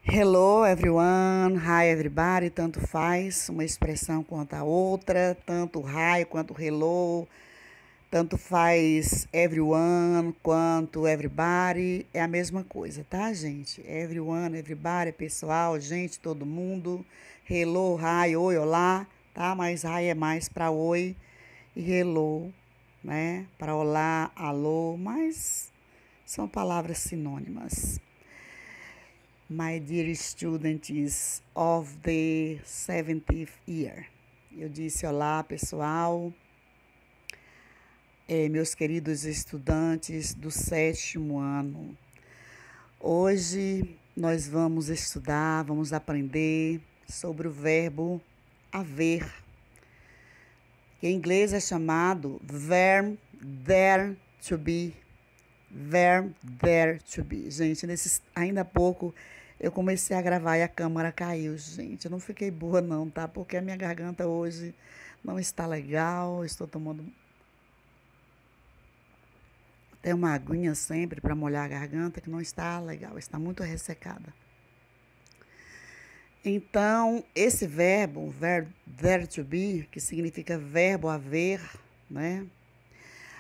Hello everyone, hi everybody, tanto faz uma expressão quanto a outra, tanto hi quanto hello, tanto faz everyone quanto everybody, é a mesma coisa, tá, gente? Everyone, everybody, pessoal, gente, todo mundo, hello, hi, oi, olá, tá? Mas hi é mais para oi e hello, né? Para olá, alô, mas são palavras sinônimas. My dear students of the 70th year. Eu disse olá, pessoal, meus queridos estudantes do 7º ano. Hoje nós vamos estudar, vamos aprender sobre o verbo haver, que em inglês é chamado verb there to be. Verb there to be. Gente, ainda há pouco eu comecei a gravar e a câmera caiu, gente. Eu não fiquei boa não, tá? Porque a minha garganta hoje não está legal. Estou tomando até uma aguinha sempre para molhar a garganta, que não está legal, está muito ressecada. Então, esse verbo there to be, que significa verbo haver, né?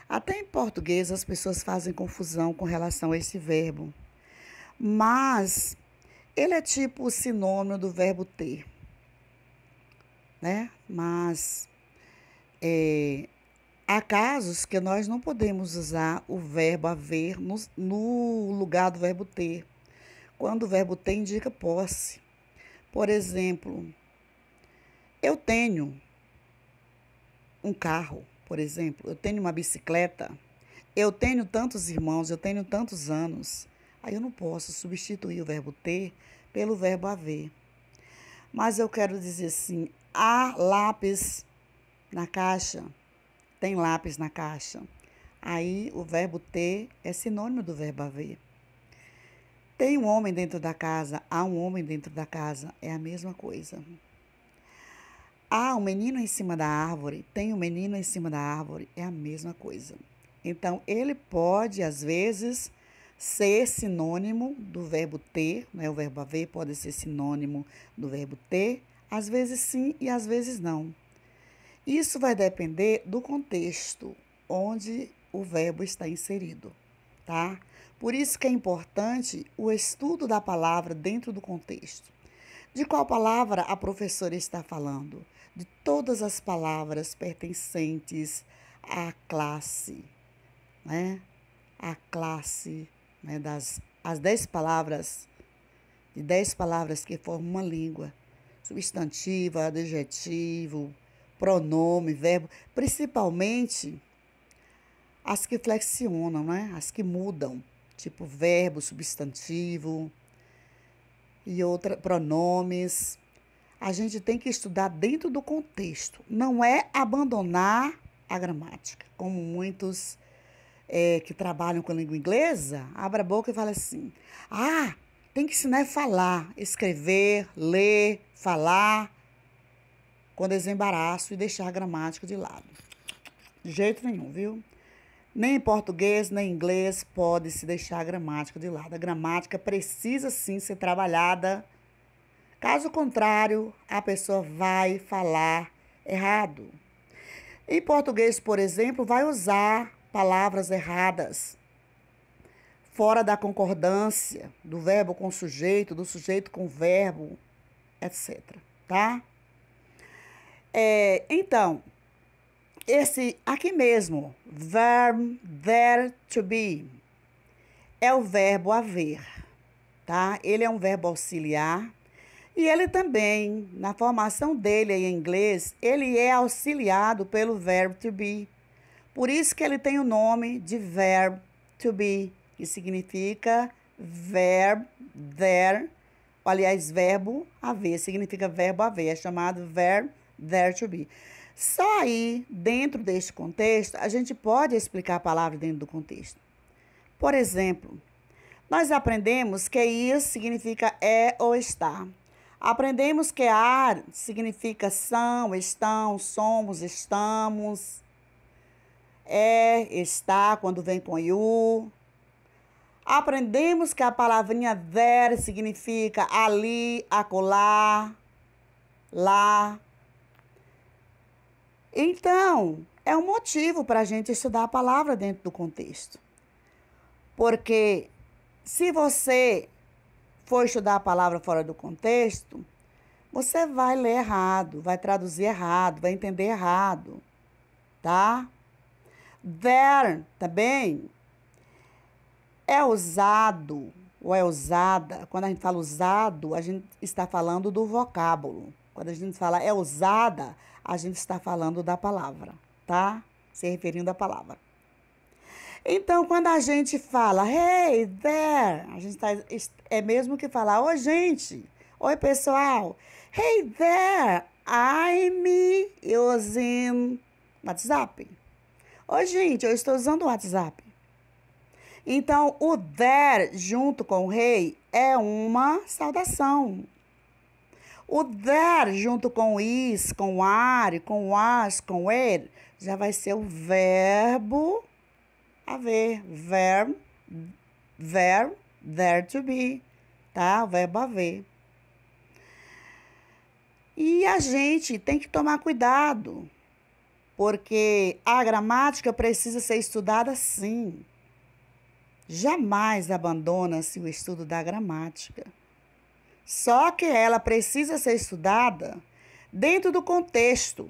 Até em português as pessoas fazem confusão com relação a esse verbo. Mas ele é tipo o sinônimo do verbo ter, né? Mas há casos que nós não podemos usar o verbo haver no lugar do verbo ter, quando o verbo ter indica posse. Por exemplo, eu tenho um carro, por exemplo, eu tenho uma bicicleta, eu tenho tantos irmãos, eu tenho tantos anos. Aí eu não posso substituir o verbo ter pelo verbo haver. Mas eu quero dizer assim, há lápis na caixa, tem lápis na caixa. Aí o verbo ter é sinônimo do verbo haver. Tem um homem dentro da casa, há um homem dentro da casa, é a mesma coisa. Há um menino em cima da árvore, tem um menino em cima da árvore, é a mesma coisa. Então, ele pode, às vezes, ser sinônimo do verbo ter, né? O verbo haver pode ser sinônimo do verbo ter, às vezes sim e às vezes não. Isso vai depender do contexto onde o verbo está inserido, tá? Por isso que é importante o estudo da palavra dentro do contexto. De qual palavra a professora está falando? De todas as palavras pertencentes à classe, né? A classe, né? As 10 palavras, de 10 palavras que formam uma língua. Substantivo, adjetivo, pronome, verbo, principalmente as que flexionam, né? As que mudam, tipo verbo, substantivo e pronomes. A gente tem que estudar dentro do contexto, não é abandonar a gramática, como muitos que trabalham com a língua inglesa, abre a boca e fala assim, tem que ensinar a falar, escrever, ler, falar, com desembaraço e deixar a gramática de lado. De jeito nenhum, viu? Nem em português, nem em inglês pode se deixar a gramática de lado. A gramática precisa sim ser trabalhada. Caso contrário, a pessoa vai falar errado. Em português, por exemplo, vai usar palavras erradas, fora da concordância do verbo com o sujeito, do sujeito com o verbo, etc. Tá? Então, esse aqui mesmo, verb there to be, é o verbo haver, tá? Ele é um verbo auxiliar. E ele também, na formação dele em inglês, ele é auxiliado pelo verbo to be. Por isso que ele tem o nome de verb to be, que significa verb there, aliás, verbo haver, significa verbo haver, é chamado verb there to be. Só aí, dentro deste contexto, a gente pode explicar a palavra dentro do contexto. Por exemplo, nós aprendemos que ir significa é ou está. Aprendemos que are significa são, estão, somos, estamos. É, está, quando vem com you. Aprendemos que a palavrinha there significa ali, acolá, lá. Então, é um motivo para a gente estudar a palavra dentro do contexto. Porque se você for estudar a palavra fora do contexto, você vai ler errado, vai traduzir errado, vai entender errado, tá? There também é usado ou é usada. Quando a gente fala usado, a gente está falando do vocábulo. Quando a gente fala é usada, a gente está falando da palavra, tá? Se referindo à palavra. Então, quando a gente fala, hey, there, a gente é mesmo que falar, oi, gente, oi, pessoal, hey, there, I'm using WhatsApp. Oi, gente, eu estou usando o WhatsApp. Então, o there junto com o hey é uma saudação. O there junto com o is, com o are, com o as, com o er, já vai ser o verbo haver, verb, there to be, tá? O verbo haver. E a gente tem que tomar cuidado, porque a gramática precisa ser estudada sim. Jamais abandona-se o estudo da gramática. Só que ela precisa ser estudada dentro do contexto.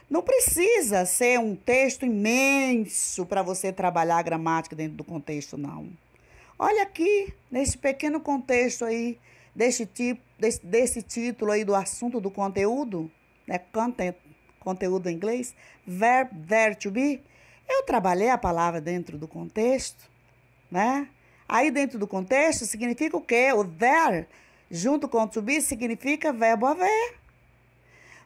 Não precisa ser um texto imenso para você trabalhar a gramática dentro do contexto, não. Olha aqui, nesse pequeno contexto aí, desse título aí do assunto do conteúdo, né? Conteúdo em inglês, verb there to be. Eu trabalhei a palavra dentro do contexto, né? Aí dentro do contexto significa o quê? O there, junto com o to be, significa verbo haver.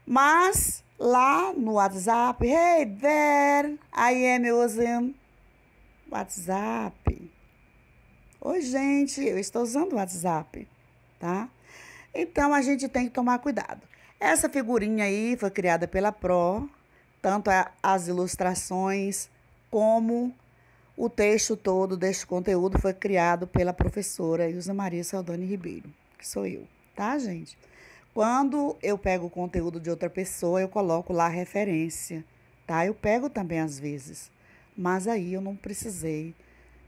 Mas lá no WhatsApp, hey there, I am using WhatsApp. Oi, gente, eu estou usando o WhatsApp, tá? Então, a gente tem que tomar cuidado. Essa figurinha aí foi criada pela Pro, tanto as ilustrações como o texto todo deste conteúdo foi criado pela professora Ilza Maria Saldani Ribeiro, que sou eu, tá, gente? Quando eu pego o conteúdo de outra pessoa, eu coloco lá a referência, tá? Eu pego também às vezes, mas aí eu não precisei,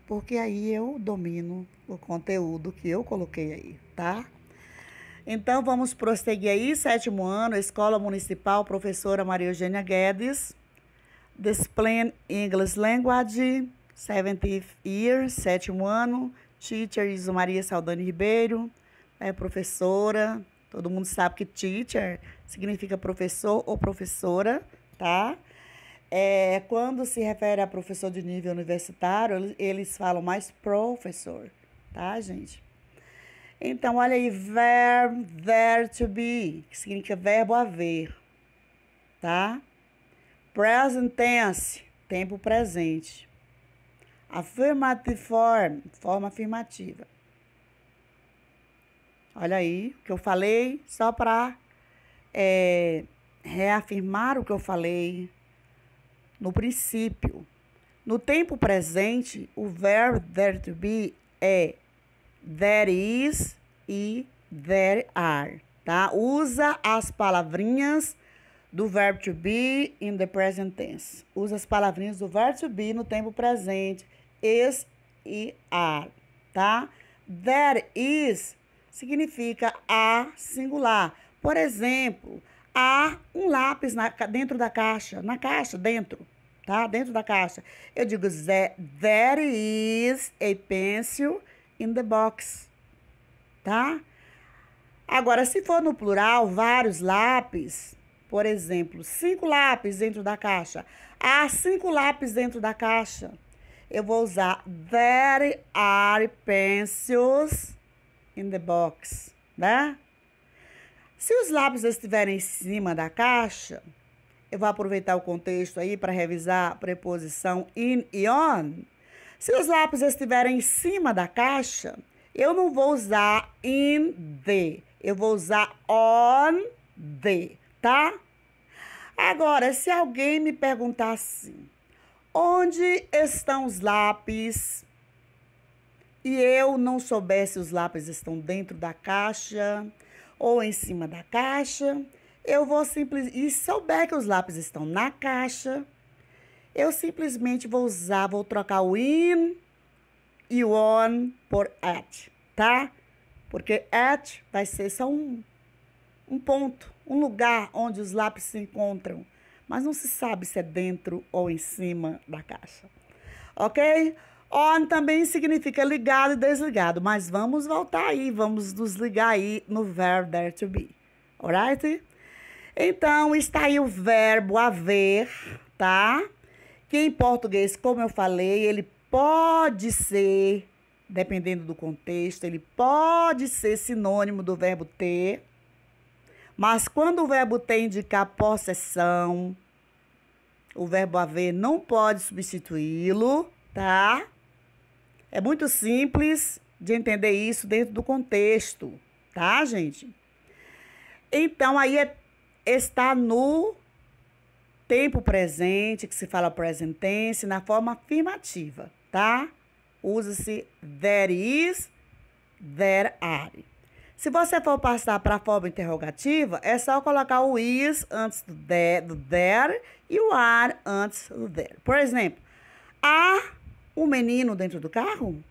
porque aí eu domino o conteúdo que eu coloquei aí, tá? Então, vamos prosseguir aí, 7º ano, Escola Municipal, professora Maria Eugênia Guedes, Discipline English Language, 7th year, 7º ano, teacher Ilza Maria Saldani Ribeiro, professora. Todo mundo sabe que teacher significa professor ou professora, tá? Quando se refere a professor de nível universitário, eles falam mais professor, tá, gente? Então, olha aí, verb there to be, que significa verbo haver, tá? Present tense, tempo presente. Affirmative form, forma afirmativa. Olha aí o que eu falei, só para reafirmar o que eu falei no princípio. No tempo presente, o verbo there to be é there is e there are, tá? Usa as palavrinhas do verbo to be in the present tense. Usa as palavrinhas do verbo to be no tempo presente, is e are, tá? There is significa há singular. Por exemplo, há um lápis dentro da caixa, na caixa, dentro, tá? Dentro da caixa. Eu digo, there is a pencil in the box, tá? Agora, se for no plural, vários lápis, por exemplo, 5 lápis dentro da caixa. Há 5 lápis dentro da caixa. Eu vou usar there are pencils in the box, né? Se os lápis estiverem em cima da caixa, eu vou aproveitar o contexto aí para revisar a preposição in e on. Se os lápis estiverem em cima da caixa, eu não vou usar in the, eu vou usar on the, tá? Agora, se alguém me perguntar assim, onde estão os lápis? e eu não souber se os lápis estão dentro da caixa ou em cima da caixa, eu vou simplesmente, e souber que os lápis estão na caixa, eu simplesmente vou trocar o in e o on por at, tá? Porque at vai ser só um ponto, um lugar onde os lápis se encontram, mas não se sabe se é dentro ou em cima da caixa, ok? On também significa ligado e desligado, mas vamos voltar aí, vamos nos ligar aí no verbo there to be, alright? Então, está aí o verbo haver, tá? Que em português, como eu falei, ele pode ser, dependendo do contexto, ele pode ser sinônimo do verbo ter, mas quando o verbo ter indicar possessão, o verbo haver não pode substituí-lo, tá? É muito simples de entender isso dentro do contexto, tá, gente? Então, aí está no tempo presente, que se fala present tense, na forma afirmativa, tá? Usa-se there is, there are. Se você for passar para a forma interrogativa, é só colocar o is antes do there e o are antes do there. Por exemplo, há um menino dentro do carro?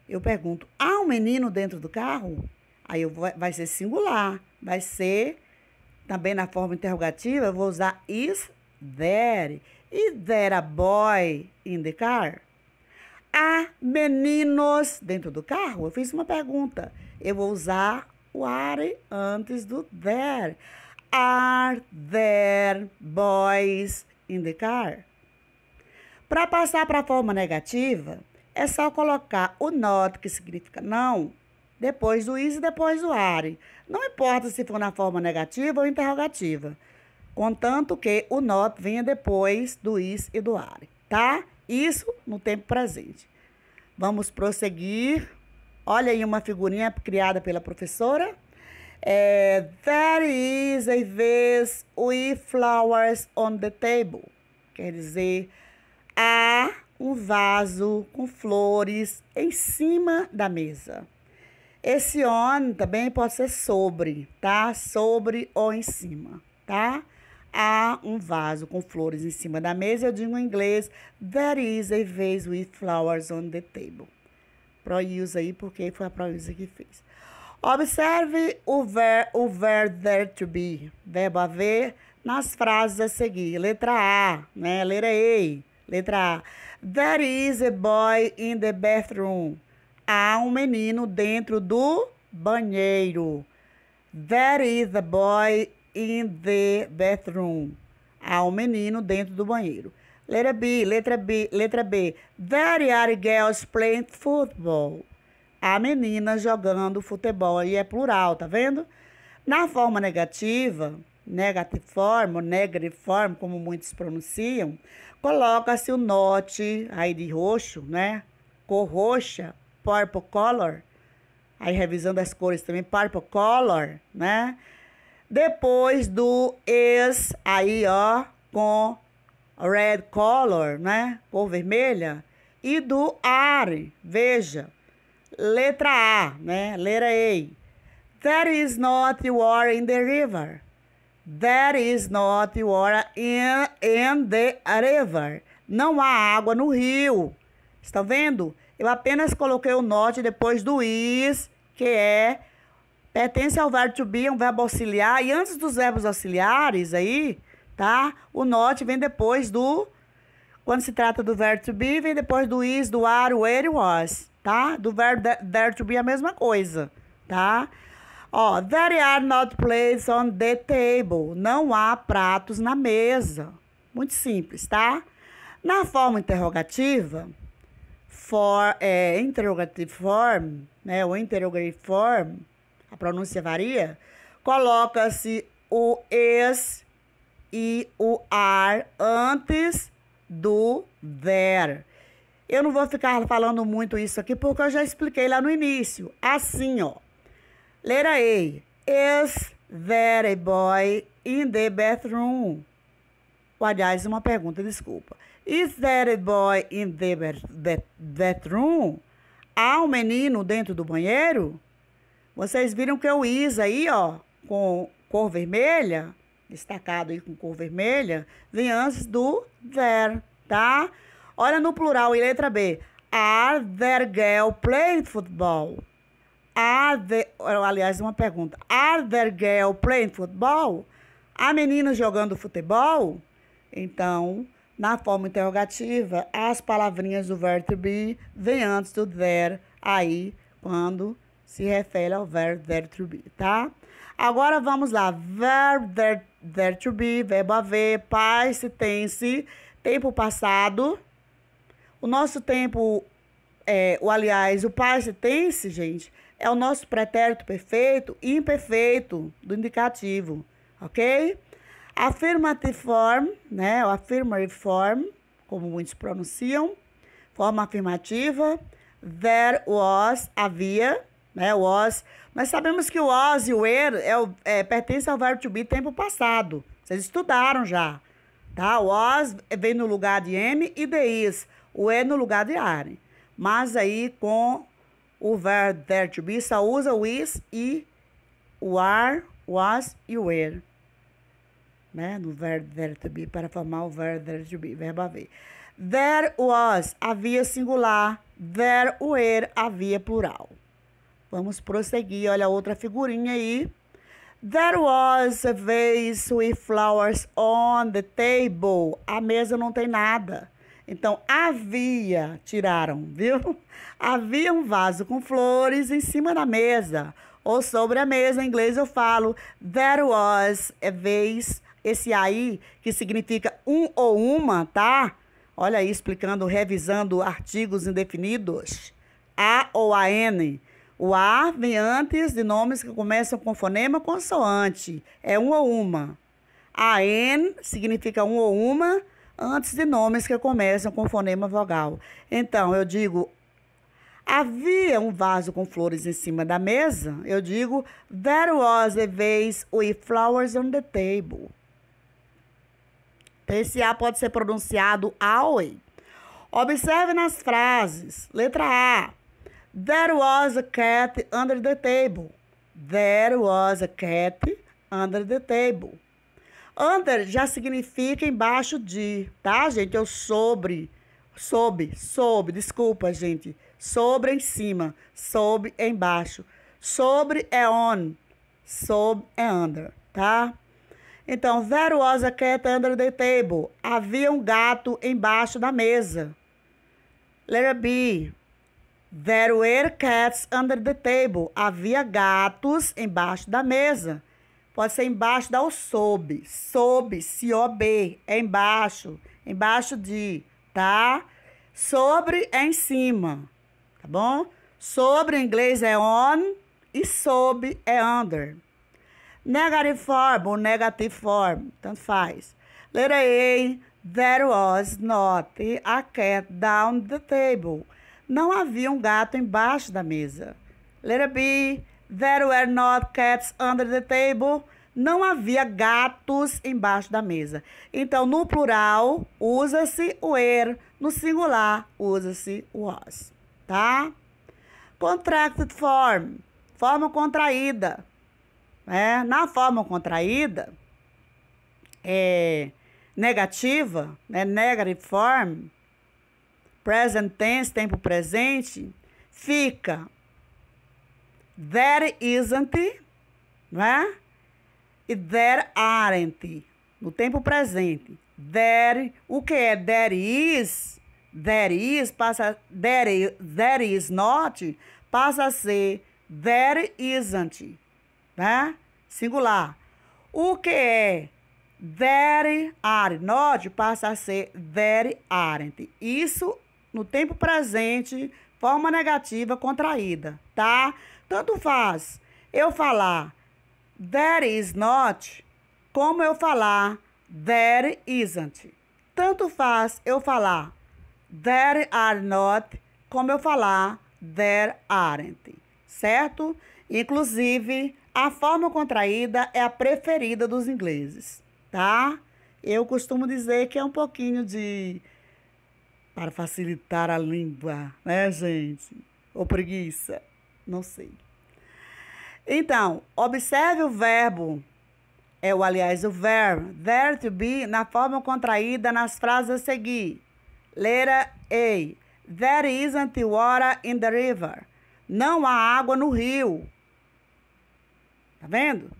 Eu pergunto, há um menino dentro do carro? Aí vai ser singular, vai ser também na forma interrogativa, eu vou usar is there. Is there a boy in the car? Há meninos dentro do carro? Eu fiz uma pergunta. Eu vou usar o are antes do there. Are there boys in the car? Para passar para a forma negativa, é só colocar o not, que significa não, depois do is e depois do are. Não importa se for na forma negativa ou interrogativa, contanto que o not venha depois do is e do are, tá? Isso no tempo presente. Vamos prosseguir. Olha aí uma figurinha criada pela professora. There is a vase with flowers on the table. Quer dizer, há um vaso com flores em cima da mesa. Esse on também pode ser sobre, tá? Sobre ou em cima, tá? Há um vaso com flores em cima da mesa. Eu digo em inglês, there is a vase with flowers on the table. Pro-use aí, porque foi a pro-use que fez. Observe o verbo there to be, verbo haver, nas frases a seguir. Letra A, né? Letra A. Letra A. There is a boy in the bathroom. Há um menino dentro do banheiro. There is a boy in the bathroom. Há um menino dentro do banheiro. Letra B, letra B. There are girls playing football. Há meninas jogando futebol. E é plural, tá vendo? Na forma negativa, negative form, como muitos pronunciam, coloca-se o not, aí de roxo, né? Cor roxa, purple color. Aí revisando as cores também, purple color, né? Depois do is, aí ó, com red color, né? Cor vermelha. E do are, veja, letra A, né? Letra A. There is not water in the river. There is not water in the river. Não há água no rio. Estão vendo? Eu apenas coloquei o not depois do is, que pertence ao verbo to be, é um verbo auxiliar. E antes dos verbos auxiliares aí, tá? O not vem depois do... Quando se trata do verbo to be, vem depois do is, do are, where, was, tá? Do verbo there to be a mesma coisa, tá? Ó, there are not plates on the table. Não há pratos na mesa. Muito simples, tá? Na forma interrogativa, interrogative form, né? O interrogative form, a pronúncia varia, coloca-se o is e o are antes do there. Eu não vou ficar falando muito isso aqui porque eu já expliquei lá no início. Assim, ó. Letra A. Is there a boy in the bathroom? Aliás, uma pergunta, desculpa. Is there a boy in the bathroom? há um menino dentro do banheiro? Vocês viram que o is aí, ó, com cor vermelha, destacado aí com cor vermelha, vem antes do there, tá? Olha no plural e letra B. Are there girls playing football? Aliás, uma pergunta. Are there girls playing football? Há meninos jogando futebol? Então, na forma interrogativa, as palavrinhas do verbo to be vêm antes do there, aí, quando se refere ao verbo there to be, tá? Agora vamos lá. Verbo there to be, verbo haver, past tense, tempo passado. O nosso tempo, o past tense, gente, é o nosso pretérito perfeito e imperfeito do indicativo, ok? Affirmative form, né? O affirmative form, como muitos pronunciam, forma afirmativa. There was, havia, né? Was. Nós sabemos que o was e o were pertence ao verbo to be tempo passado. Vocês estudaram já, tá? O was vem no lugar de am e de is. O were no lugar de are. Mas aí com o verbo there to be só usa o is e o are, was e o were, né? No verbo there to be para formar o verbo there to be, verbo haver. There was, havia singular. There were, havia plural. Vamos prosseguir, olha a outra figurinha aí. There was a vase with flowers on the table. A mesa não tem nada. Então, havia, tiraram, viu? Havia um vaso com flores em cima da mesa. Ou sobre a mesa, em inglês eu falo there was a vase. Esse aí, que significa um ou uma, tá? Olha aí, explicando, revisando artigos indefinidos. A ou a N. O A vem antes de nomes que começam com fonema consoante. É um ou uma. A N significa um ou uma antes de nomes que começam com fonema vogal. Então, eu digo, havia um vaso com flores em cima da mesa. Eu digo, there was a vase with flowers on the table. Esse A pode ser pronunciado always. Observe nas frases. Letra A. There was a cat under the table. There was a cat under the table. Under já significa embaixo de, tá, gente? Eu sob, desculpa, gente. Sobre em cima, sob é embaixo. Sobre é on, sob é under, tá? Então, there was a cat under the table. Havia um gato embaixo da mesa. Letter B. There were cats under the table. Havia gatos embaixo da mesa. Pode ser embaixo da ou sob. Sob, C-O-B, é embaixo. Embaixo de, tá? Sobre é em cima, tá bom? Sobre em inglês é on e sob é under. Negative form ou negative form, tanto faz. Letter A, there was not a cat down the table. Não havia um gato embaixo da mesa. Letter B, there were not cats under the table. Não havia gatos embaixo da mesa. Então, no plural, usa-se o were. No singular, usa-se o was. Tá? Contracted form, forma contraída. Na forma contraída, negativa, negative form, present tense, tempo presente, fica there isn't, né? E there aren't, no tempo presente. There, o que é there is? There is passa, there is not, passa a ser there isn't, né? Singular. O que é there are not passa a ser there aren't. Isso no tempo presente, forma negativa contraída, tá? Tanto faz eu falar there is not, como eu falar there isn't. Tanto faz eu falar there are not, como eu falar there aren't, certo? Inclusive, a forma contraída é a preferida dos ingleses, tá? Eu costumo dizer que é um pouquinho para facilitar a língua, né, gente? Ou preguiça? Não sei. Então, observe o verbo, o verbo, there to be, na forma contraída nas frases a seguir. Letra A. There isn't water in the river. Não há água no rio. Tá vendo?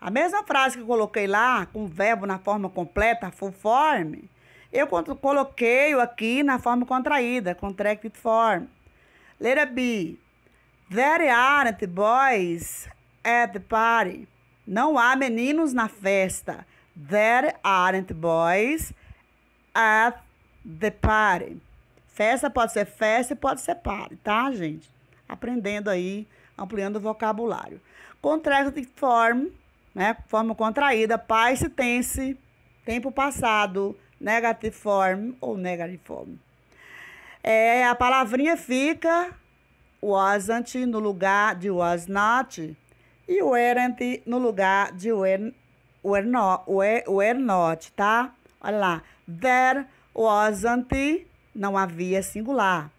A mesma frase que eu coloquei lá, com o verbo na forma completa, full form, eu coloquei aqui na forma contraída, contracted form. Letra B. There aren't boys at the party. Não há meninos na festa. There aren't boys at the party. Festa pode ser festa e pode ser party, tá, gente? Aprendendo aí, ampliando o vocabulário. Contracted form, né? Forma contraída, past tense, tempo passado, negative form ou negative form. A palavrinha fica wasn't no lugar de was not e weren't no lugar de were not, tá? Olha lá. There wasn't, não havia singular.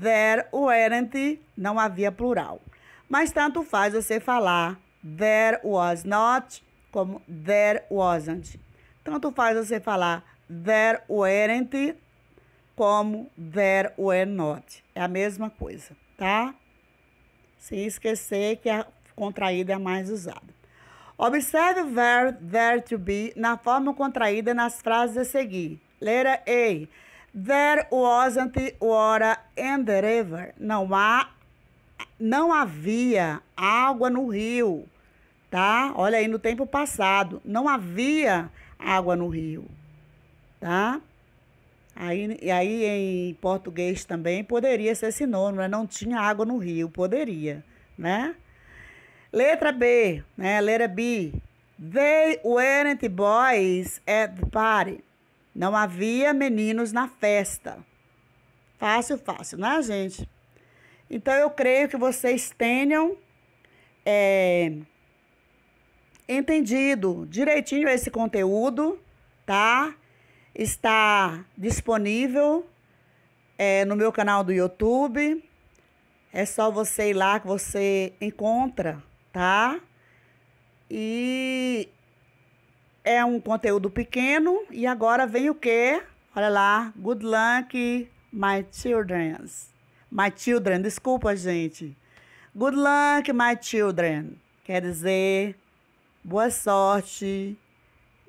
There weren't, não havia plural. Mas tanto faz você falar there was not como there wasn't. Tanto faz você falar there weren't como there were not. É a mesma coisa, tá? Sem esquecer que a contraída é a mais usada. Observe o verbo there to be na forma contraída nas frases a seguir. Letra A. There wasn't water in the river. Não havia água no rio, tá? Olha aí no tempo passado. Não havia água no rio, tá? Aí em português também poderia ser sinônimo, né? Não tinha água no rio, poderia, né? Letra B, né? Letra B. They weren't boys at the party. Não havia meninos na festa. Fácil, fácil, né, gente? Então, eu creio que vocês tenham entendido direitinho esse conteúdo, tá? Está disponível no meu canal do YouTube. É só você ir lá que você encontra, tá? E é um conteúdo pequeno. E agora vem o quê? Olha lá. Good luck, my children. My children, desculpa, gente. Good luck, my children. Quer dizer, boa sorte,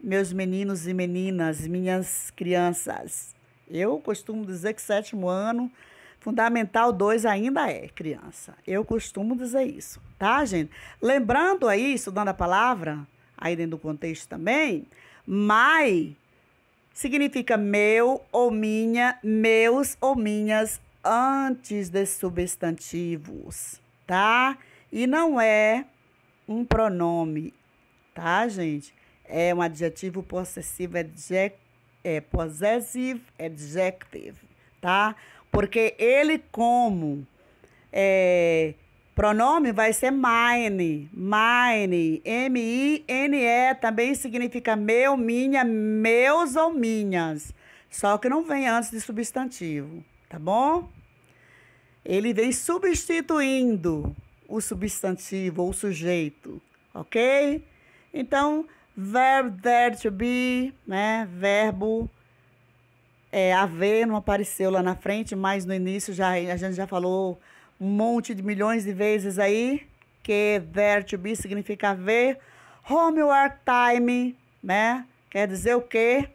meus meninos e meninas, minhas crianças. Eu costumo dizer que 7º ano, Fundamental 2 ainda é criança. Eu costumo dizer isso, tá, gente? Lembrando aí, estudando a palavra, aí dentro do contexto também, my significa meu ou minha, meus ou minhas, antes de substantivos, tá? E não é um pronome, tá, gente? É um adjetivo possessivo, possessive adjective, tá? Porque ele como pronome vai ser mine, M-I-N-E, também significa meu, minha, meus ou minhas, só que não vem antes de substantivo, tá bom? Ele vem substituindo o substantivo ou o sujeito, ok? Então, verb there to be, né? Verbo haver não apareceu lá na frente, mas no início a gente já falou um monte de milhões de vezes aí que there to be significa haver. Homework time, né? Quer dizer o quê?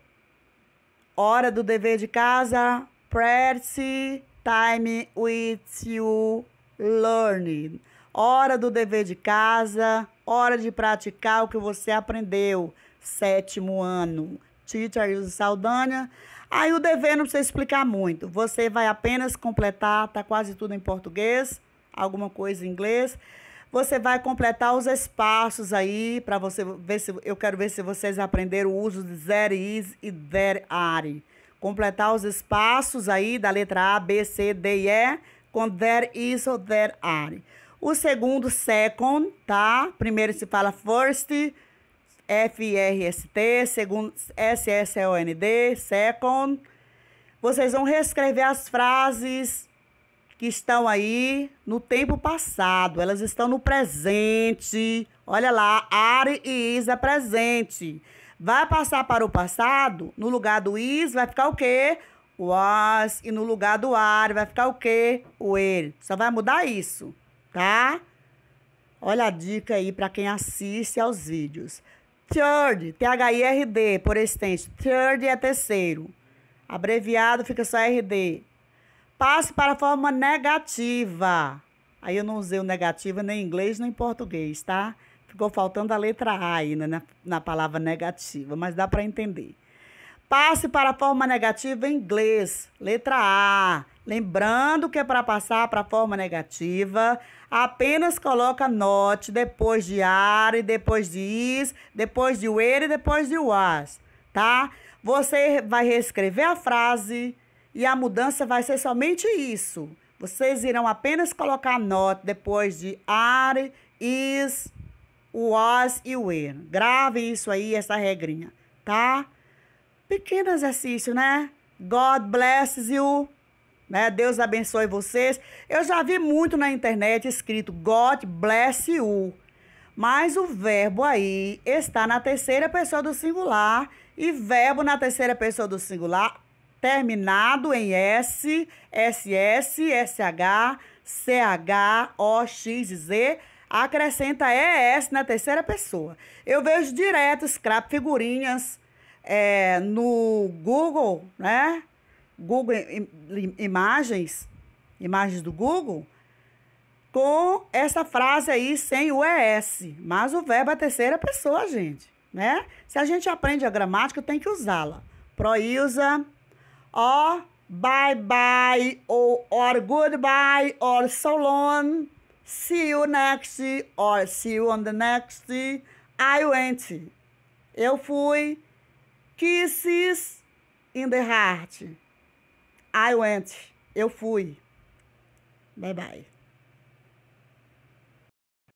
Hora do dever de casa. Practice time with you learning. Hora do dever de casa, hora de praticar o que você aprendeu. 7º ano. Teacher Ilse Saldanha. Aí o dever não precisa explicar muito. Você vai apenas completar, tá quase tudo em português, alguma coisa em inglês. Você vai completar os espaços aí para você ver se eu quero ver se vocês aprenderam o uso de there is e there are. Completar os espaços aí da letra A, B, C, D e E com there is ou there are. O segundo, second, tá? Primeiro se fala first, F-I-R-S-T, segundo, S-S-O-N-D, second. Vocês vão reescrever as frases que estão aí no tempo passado, elas estão no presente. Olha lá, are e is é presente. Vai passar para o passado, no lugar do is vai ficar o quê? Was. E no lugar do are vai ficar o quê? Were. Só vai mudar isso, tá? Olha a dica aí para quem assiste aos vídeos. Third, T-H-I-R-D, por extenso. Third é terceiro. Abreviado fica só R-D. Passe para a forma negativa. Aí eu não usei o negativo nem em inglês nem em português, tá? Ficou faltando a letra A aí na palavra negativa, mas dá para entender. Passe para a forma negativa em inglês, letra A. Lembrando que para passar para a forma negativa, apenas coloca not depois de are, depois de is, depois de were e depois de was, tá? Você vai reescrever a frase e a mudança vai ser somente isso. Vocês irão apenas colocar not depois de are, is, was e were. Grave isso aí, essa regrinha, tá? Pequeno exercício, né? God bless you. Né? Deus abençoe vocês. Eu já vi muito na internet escrito God bless you. Mas o verbo aí está na terceira pessoa do singular. E verbo na terceira pessoa do singular terminado em S, SS, SH, CH, OX, Z. Acrescenta ES na terceira pessoa. Eu vejo direto, scrap figurinhas no Google, né? Google Imagens do Google, com essa frase aí sem o ES. Mas o verbo é a terceira pessoa, gente, né? Se a gente aprende a gramática, tem que usá-la. Proísa, or bye bye, or goodbye, or so long, see you next, or see you on the next, I went. Eu fui. Kisses in the heart. I went. Eu fui. Bye bye.